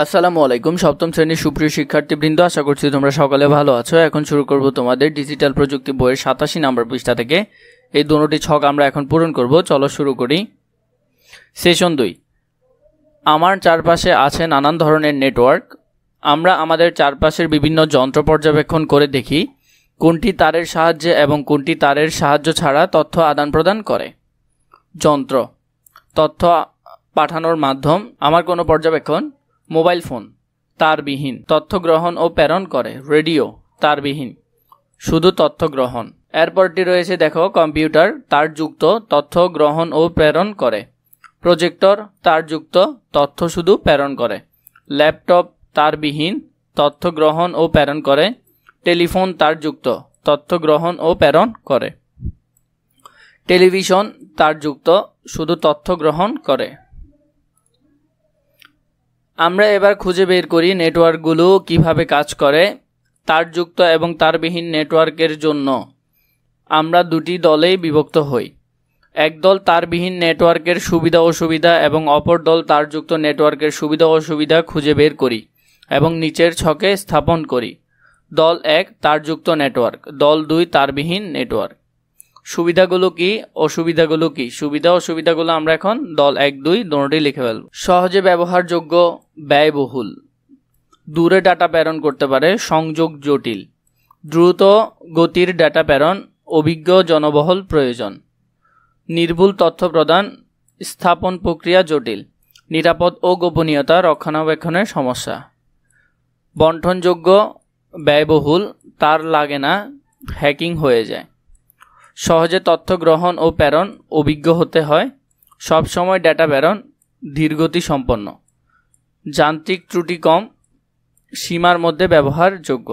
আসসালামু আলাইকুম সপ্তম শ্রেণীর সুপ্রিয় শিক্ষার্থীবৃন্দ, আশা করছি তোমরা সকলে ভালো আছো। এখন শুরু করব তোমাদের ডিজিটাল প্রযুক্তি বইয়ের 87 নম্বর পৃষ্ঠা থেকে। এই দুটি ছক আমরা এখন পূরণ করব। চলো শুরু করি। সেশন 2। আমার চারপাশে আছে নানান ধরনের নেটওয়ার্ক। আমরা আমাদের চারপাশের বিভিন্ন যন্ত্র পর্যবেক্ষণ করে দেখি কোনটি তারের সাহায্যে এবং কোনটি তারের সাহায্য ছাড়া তথ্য আদান প্রদান করে। যন্ত্র, তথ্য পাঠানোর মাধ্যম। আমার কোনো পর্যবেক্ষণ। মোবাইল ফোন তারবিহীন, তথ্য গ্রহণ ও প্রেরণ করে। রেডিও তারবিহীন, শুধু তথ্য গ্রহণ। এরপরটি রয়েছে দেখো, কম্পিউটার তারযুক্ত, তথ্য গ্রহণ ও প্রেরণ করে। প্রজেক্টর তারযুক্ত, তথ্য শুধু প্রেরণ করে। ল্যাপটপ তারবিহীন, তথ্য গ্রহণ ও প্রেরণ করে। টেলিফোন তারযুক্ত, তথ্য গ্রহণ ও প্রেরণ করে। টেলিভিশন তারযুক্ত, শুধু তথ্য গ্রহণ করে। আমরা এবার খুঁজে বের করি নেটওয়ার্কগুলো কিভাবে কাজ করে। তারযুক্ত এবং তারবিহীন নেটওয়ার্কের জন্য আমরা দুটি দলেই বিভক্ত হই। এক দল তারবিহীন নেটওয়ার্কের সুবিধা অসুবিধা এবং অপর দল তারযুক্ত নেটওয়ার্কের সুবিধা অসুবিধা খুঁজে বের করি এবং নিচের ছকে স্থাপন করি। দল 1 তারযুক্ত নেটওয়ার্ক, দল 2 তারবিহীন নেটওয়ার্ক। সুবিধাগুলো কি, অসুবিধাগুলো কি? সুবিধা অসুবিধাগুলো আমরা এখন দল 1 2 দুটোই লিখে ফেলব। সহজে ব্যবহারযোগ্য, ব্যয়বহুল। দূরে ডাটা প্রেরণ করতে পারে, সংযোগ জটিল। দ্রুত গতির ডাটা প্রেরণ, অভিজ্ঞ জনবহুল প্রয়োজন। নির্ভুল তথ্য প্রদান, স্থাপন প্রক্রিয়া জটিল। নিরাপদ ও গোপনীয়তা রক্ষণাবেক্ষণের সমস্যা। বণ্টনযোগ্য, ব্যয়বহুল, তার লাগে না, হ্যাকিং হয়ে যায়। সহজে তথ্য গ্রহণ ও প্রেরণ, অভিজ্ঞ হতে হয়। সবসময় ডেটা প্রেরণ, ধীরগতি সম্পন্ন। যান্ত্রিক ত্রুটি কম, সীমার মধ্যে ব্যবহারযোগ্য।